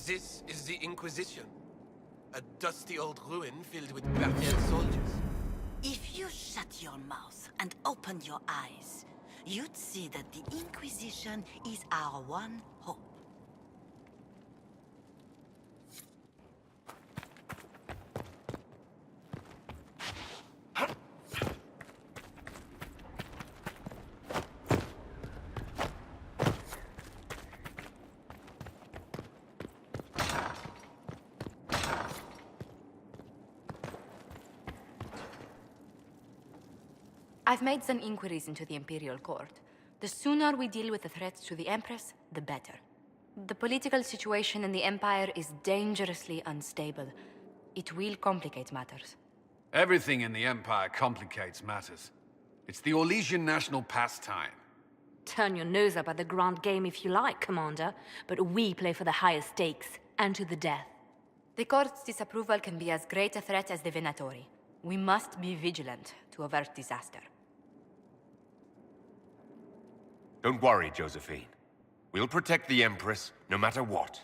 This is the Inquisition. A dusty old ruin filled with battered soldiers. If you shut your mouth and opened your eyes, you'd see that the Inquisition is our one hope. I've made some inquiries into the Imperial Court. The sooner we deal with the threats to the Empress, the better. The political situation in the Empire is dangerously unstable. It will complicate matters. Everything in the Empire complicates matters. It's the Orlesian national pastime. Turn your nose up at the grand game if you like, Commander, but we play for the higher stakes, and to the death. The Court's disapproval can be as great a threat as the Venatori. We must be vigilant to avert disaster. Don't worry, Josephine. We'll protect the Empress, no matter what.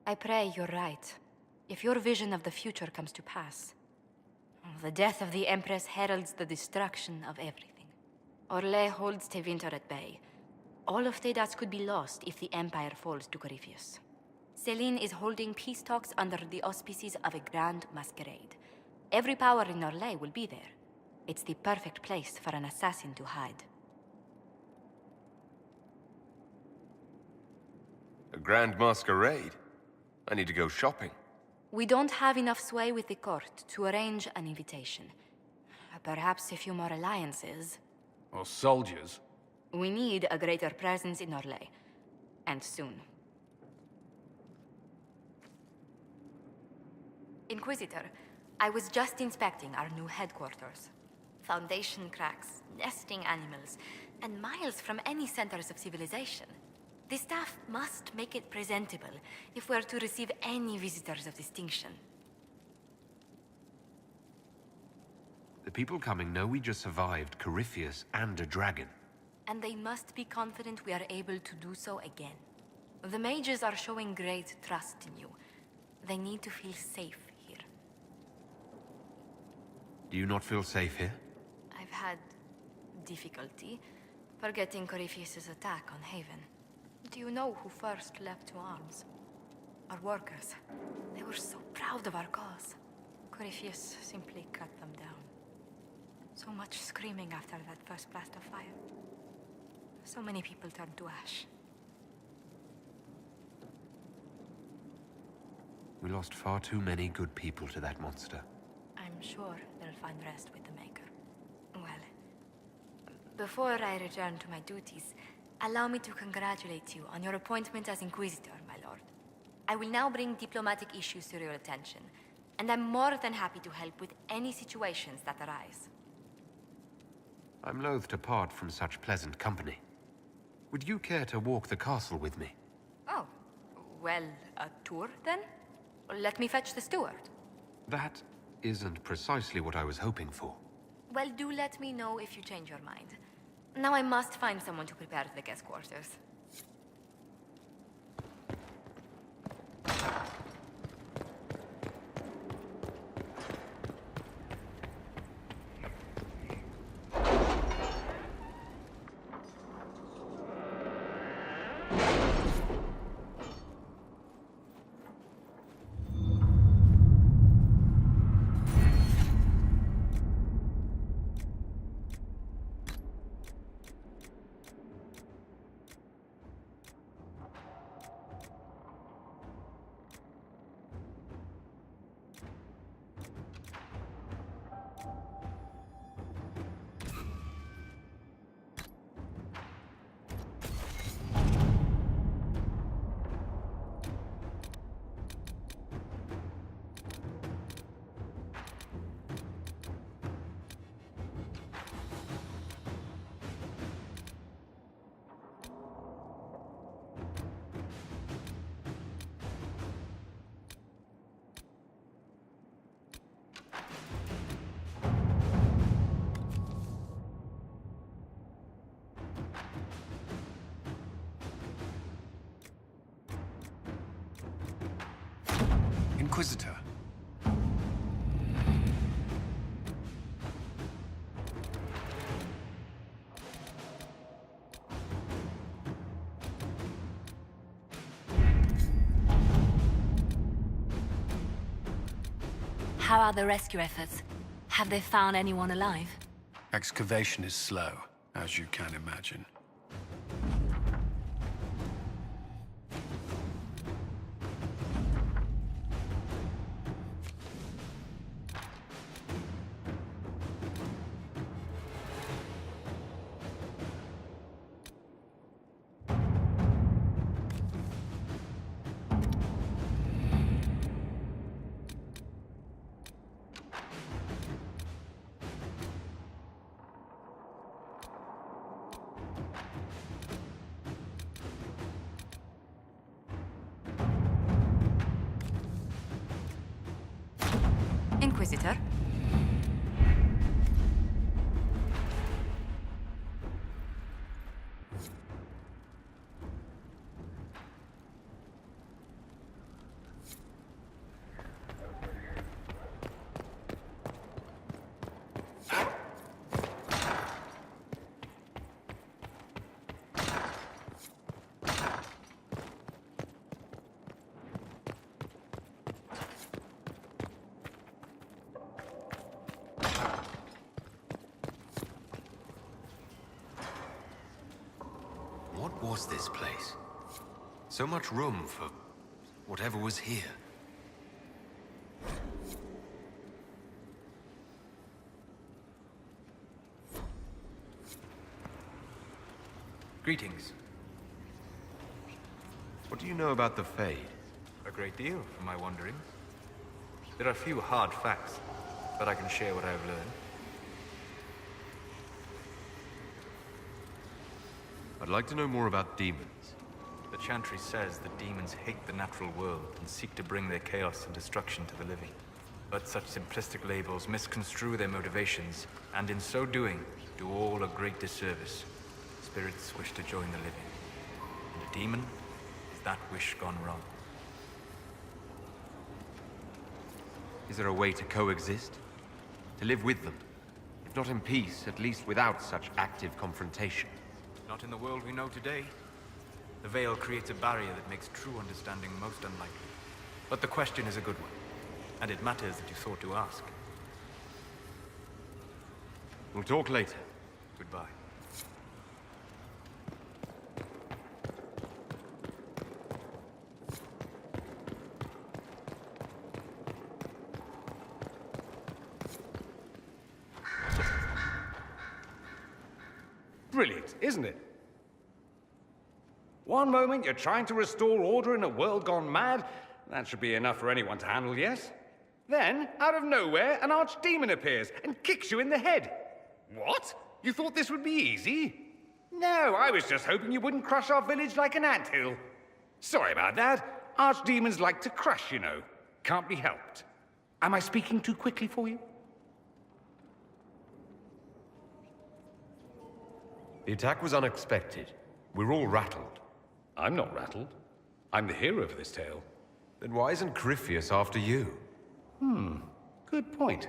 I pray you're right. If your vision of the future comes to pass, the death of the Empress heralds the destruction of everything. Orlais holds Tevinter at bay. All of Thedas could be lost if the Empire falls to Corypheus. Celine is holding peace talks under the auspices of a grand masquerade. Every power in Orlais will be there. It's the perfect place for an assassin to hide. A grand masquerade? I need to go shopping. We don't have enough sway with the court to arrange an invitation. Perhaps a few more alliances. Or soldiers. We need a greater presence in Orlais. And soon. Inquisitor, I was just inspecting our new headquarters. Foundation cracks, nesting animals, and miles from any centers of civilization. The staff must make it presentable if we're to receive any visitors of distinction. The people coming know we just survived Corypheus and a dragon. And they must be confident we are able to do so again. The mages are showing great trust in you. They need to feel safe here. Do you not feel safe here? I've had difficulty forgetting Corypheus's attack on Haven. Do you know who first leapt to arms? Our workers. They were so proud of our cause. Corypheus simply cut them down. So much screaming after that first blast of fire. So many people turned to ash. We lost far too many good people to that monster. I'm sure they'll find rest with the Maker. Well, before I return to my duties, allow me to congratulate you on your appointment as Inquisitor, my lord. I will now bring diplomatic issues to your attention, and I'm more than happy to help with any situations that arise. I'm loath to part from such pleasant company. Would you care to walk the castle with me? Oh, well, a tour then? Let me fetch the steward. That isn't precisely what I was hoping for. Well, do let me know if you change your mind. Now I must find someone to prepare the guest quarters. Inquisitor. How are the rescue efforts? Have they found anyone alive? Excavation is slow, as you can imagine. Inquisitor? What was this place? So much room for whatever was here. Greetings. What do you know about the Fade? A great deal, from my wanderings. There are few hard facts, but I can share what I have learned. I'd like to know more about demons. The Chantry says that demons hate the natural world and seek to bring their chaos and destruction to the living. But such simplistic labels misconstrue their motivations, and in so doing, do all a great disservice. Spirits wish to join the living, and a demon is that wish gone wrong. Is there a way to coexist? To live with them? If not in peace, at least without such active confrontation? Not in the world we know today. The veil creates a barrier that makes true understanding most unlikely. But the question is a good one, and it matters that you thought to ask. We'll talk later. Goodbye. Brilliant, isn't it? One moment you're trying to restore order in a world gone mad. That should be enough for anyone to handle, yes? Then, out of nowhere, an archdemon appears and kicks you in the head. What? You thought this would be easy? No, I was just hoping you wouldn't crush our village like an anthill. Sorry about that. Archdemons like to crush, you know. Can't be helped. Am I speaking too quickly for you? The attack was unexpected. We're all rattled. I'm not rattled. I'm the hero of this tale. Then why isn't Corypheus after you? Good point.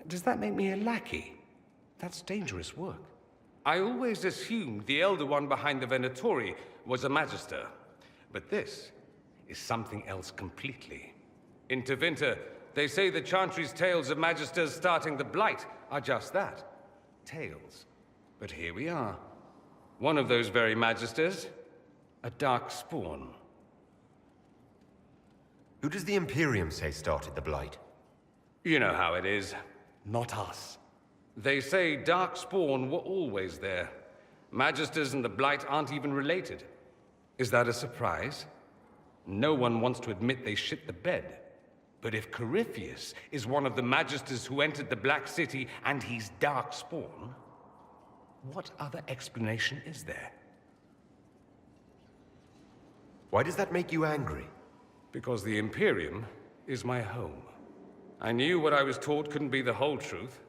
Does that make me a lackey? That's dangerous work. I always assumed the Elder One behind the Venatori was a Magister. But this is something else completely. In Tevinter, they say the Chantry's tales of Magisters starting the Blight are just that. Tales. But here we are. One of those very Magisters, a dark spawn. Who does the Imperium say started the Blight? You know how it is. Not us. They say Darkspawn were always there. Magisters and the Blight aren't even related. Is that a surprise? No one wants to admit they shit the bed. But if Corypheus is one of the Magisters who entered the Black City and he's Darkspawn, what other explanation is there? Why does that make you angry? Because the Imperium is my home. I knew what I was taught couldn't be the whole truth,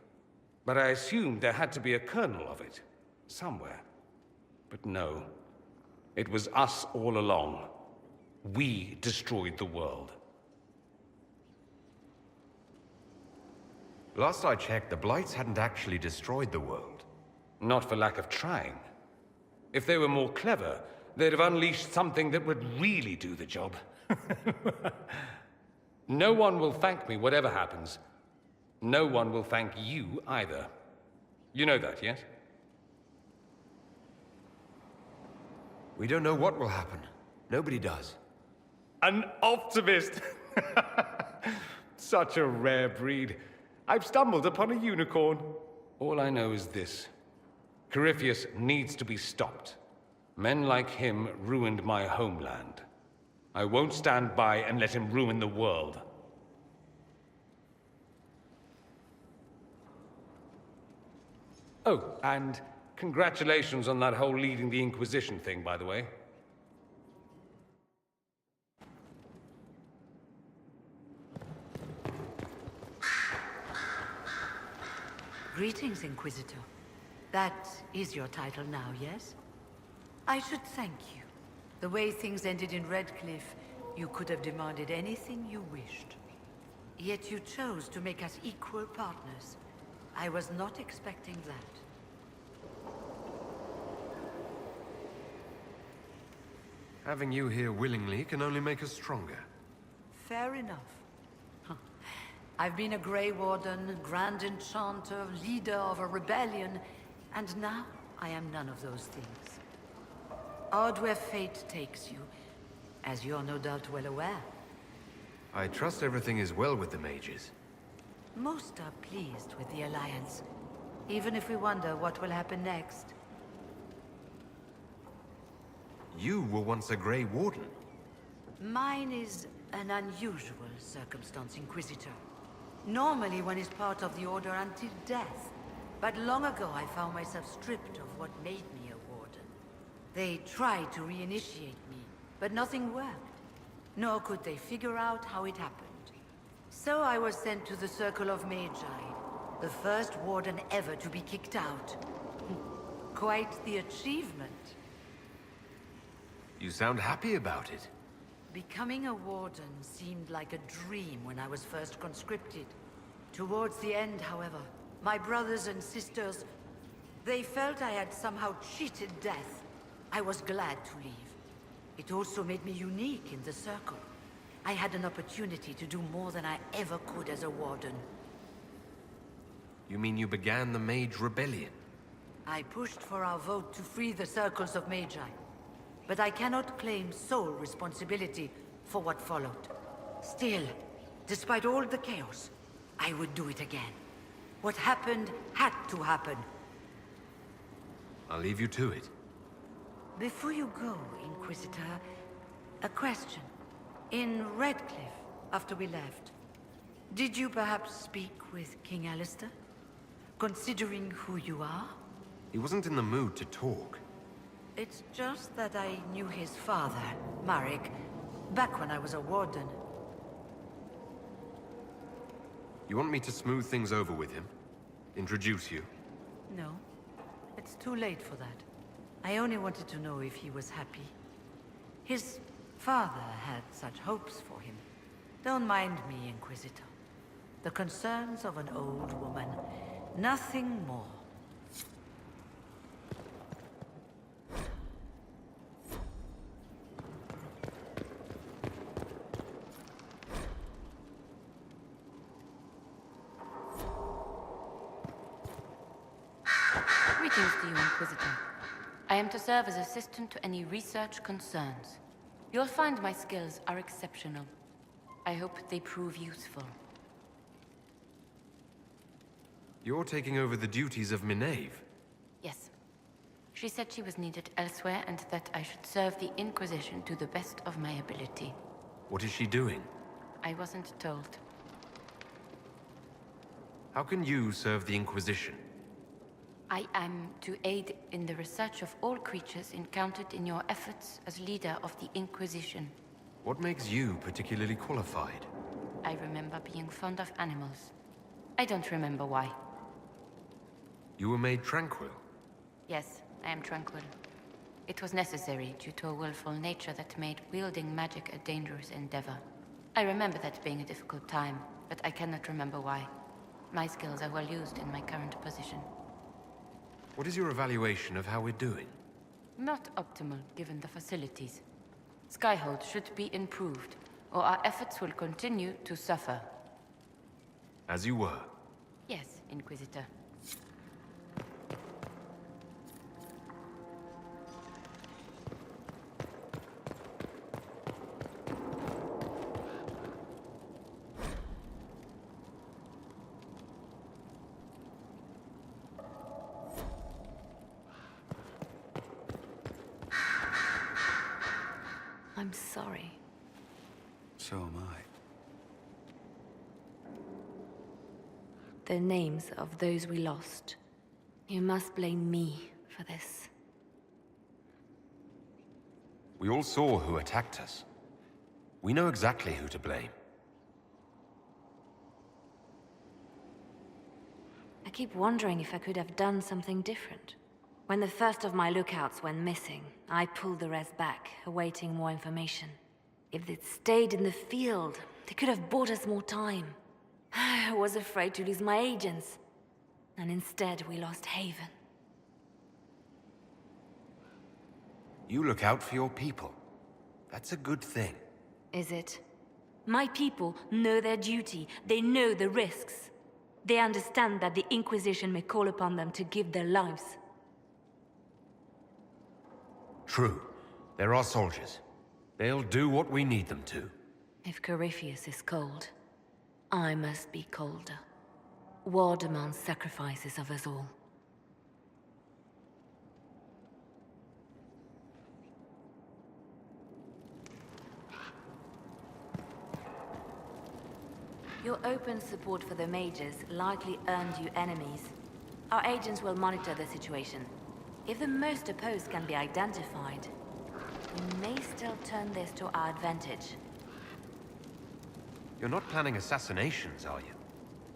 but I assumed there had to be a kernel of it, somewhere. But no, it was us all along. We destroyed the world. Last I checked, the Blights hadn't actually destroyed the world. Not for lack of trying. If they were more clever, they'd have unleashed something that would really do the job. No one will thank me, whatever happens. No one will thank you either. You know that, yes? We don't know what will happen. Nobody does. An optimist! Such a rare breed. I've stumbled upon a unicorn. All I know is this. Corypheus needs to be stopped. Men like him ruined my homeland. I won't stand by and let him ruin the world. Oh, and congratulations on that whole leading the Inquisition thing, by the way. Greetings, Inquisitor. That is your title now, yes? I should thank you. The way things ended in Redcliffe, you could have demanded anything you wished. Yet you chose to make us equal partners. I was not expecting that. Having you here willingly can only make us stronger. Fair enough. I've been a Grey Warden, Grand Enchanter, leader of a rebellion, and now I am none of those things. Odd where fate takes you, as you're no doubt well aware. I trust everything is well with the mages. Most are pleased with the Alliance, even if we wonder what will happen next. You were once a Grey Warden. Mine is an unusual circumstance, Inquisitor. Normally one is part of the Order until death, but long ago I found myself stripped of what made me a Warden. They tried to reinitiate me, but nothing worked. Nor could they figure out how it happened. So I was sent to the Circle of Magi, the first Warden ever to be kicked out. Quite the achievement. You sound happy about it. Becoming a Warden seemed like a dream when I was first conscripted. Towards the end, however, my brothers and sisters, they felt I had somehow cheated death. I was glad to leave. It also made me unique in the Circle. I had an opportunity to do more than I ever could as a Warden. You mean you began the Mage Rebellion? I pushed for our vote to free the Circles of Magi. But I cannot claim sole responsibility for what followed. Still, despite all the chaos, I would do it again. What happened had to happen. I'll leave you to it. Before you go, Inquisitor, a question. In Redcliffe, after we left, did you perhaps speak with King Alistair? Considering who you are? He wasn't in the mood to talk. It's just that I knew his father, Marek, back when I was a Warden. You want me to smooth things over with him? Introduce you? No, it's too late for that. I only wanted to know if he was happy. His father had such hopes for him. Don't mind me, Inquisitor. The concerns of an old woman. Nothing more. Greetings to you, Inquisitor. I am to serve as assistant to any research concerns. You'll find my skills are exceptional. I hope they prove useful. You're taking over the duties of Minave. Yes. She said she was needed elsewhere and that I should serve the Inquisition to the best of my ability. What is she doing? I wasn't told. How can you serve the Inquisition? I am to aid in the research of all creatures encountered in your efforts as leader of the Inquisition. What makes you particularly qualified? I remember being fond of animals. I don't remember why. You were made tranquil. Yes, I am tranquil. It was necessary due to a willful nature that made wielding magic a dangerous endeavor. I remember that being a difficult time, but I cannot remember why. My skills are well used in my current position. What is your evaluation of how we're doing? Not optimal, given the facilities. Skyhole should be improved, or our efforts will continue to suffer. As you were. Yes, Inquisitor. I'm sorry. So am I. The names of those we lost. You must blame me for this. We all saw who attacked us. We know exactly who to blame. I keep wondering if I could have done something different. When the first of my lookouts went missing, I pulled the rest back, awaiting more information. If they'd stayed in the field, they could have bought us more time. I was afraid to lose my agents. And instead, we lost Haven. You look out for your people. That's a good thing. Is it? My people know their duty. They know the risks. They understand that the Inquisition may call upon them to give their lives. True. There are soldiers. They'll do what we need them to. If Corypheus is cold, I must be colder. War demands sacrifices of us all. Your open support for the mages likely earned you enemies. Our agents will monitor the situation. If the most opposed can be identified, we may still turn this to our advantage. You're not planning assassinations, are you?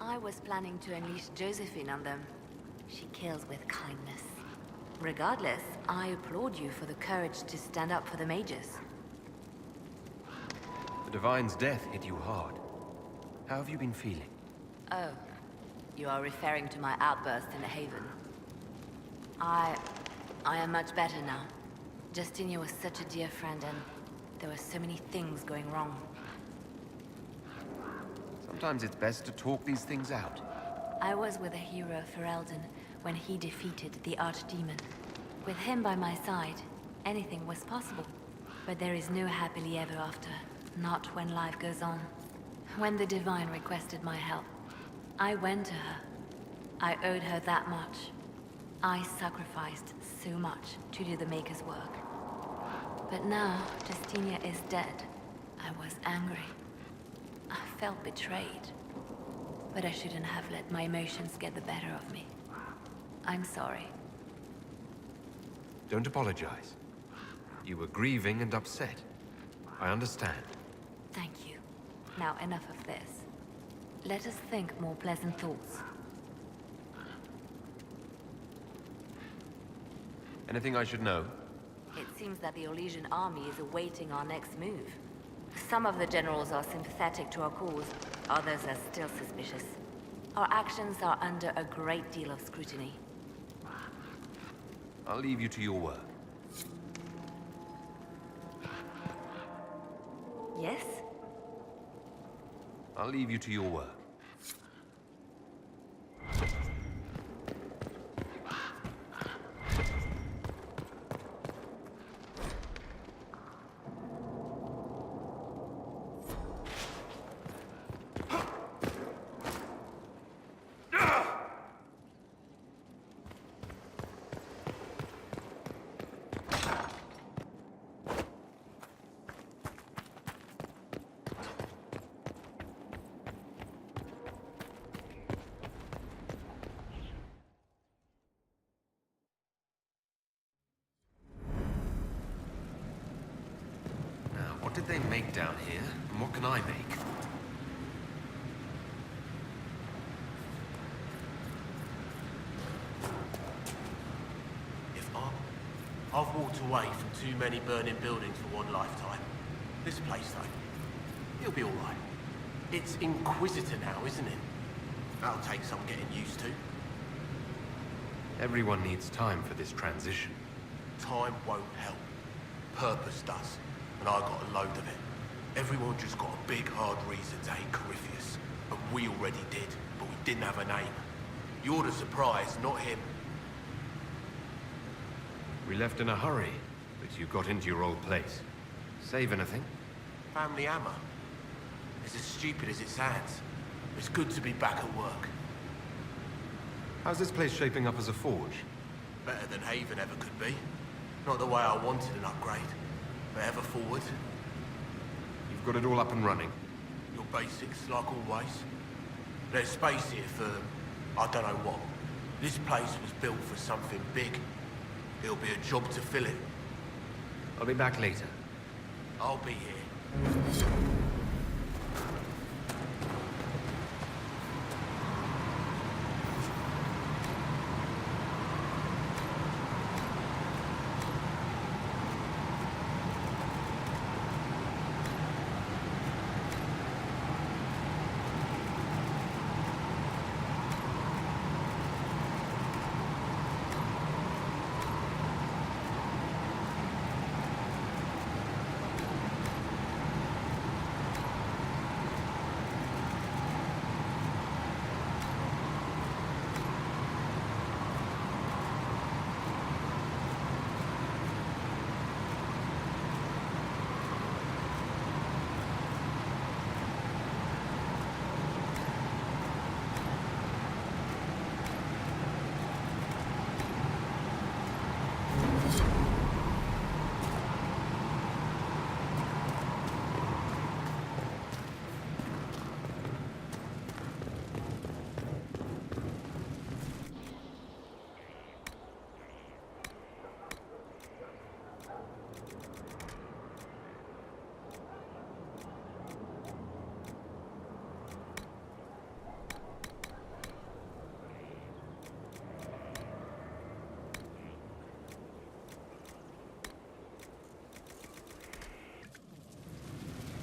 I was planning to unleash Josephine on them. She kills with kindness. Regardless, I applaud you for the courage to stand up for the mages. The Divine's death hit you hard. How have you been feeling? Oh, you are referring to my outburst in Haven. I am much better now. Justinia was such a dear friend, and there were so many things going wrong. Sometimes it's best to talk these things out. I was with the hero Ferelden when he defeated the Archdemon. With him by my side, anything was possible. But there is no happily ever after, not when life goes on. When the Divine requested my help, I went to her. I owed her that much. I sacrificed so much to do the Maker's work. But now, Justinia is dead. I was angry. I felt betrayed. But I shouldn't have let my emotions get the better of me. I'm sorry. Don't apologize. You were grieving and upset. I understand. Thank you. Now enough of this. Let us think more pleasant thoughts. Anything I should know? It seems that the Orlesian army is awaiting our next move. Some of the generals are sympathetic to our cause, others are still suspicious. Our actions are under a great deal of scrutiny. I'll leave you to your work. Yes? I'll leave you to your work. What did they make down here, and what can I make? If I've walked away from too many burning buildings for one lifetime. This place, though, it'll be all right. It's Inquisitor now, isn't it? That'll take some getting used to. Everyone needs time for this transition. Time won't help. Purpose does. And I got a load of it. Everyone just got a big, hard reason to hate Corypheus. And we already did, but we didn't have a name. You're the surprise, not him. We left in a hurry, but you got into your old place. Save anything? Family hammer. It's as stupid as it sounds. It's good to be back at work. How's this place shaping up as a forge? Better than Haven ever could be. Not the way I wanted an upgrade, but ever forward. You've got it all up and running. Your basics, like always. There's space here for, I don't know what. This place was built for something big. It'll be a job to fill it. I'll be back later. I'll be here.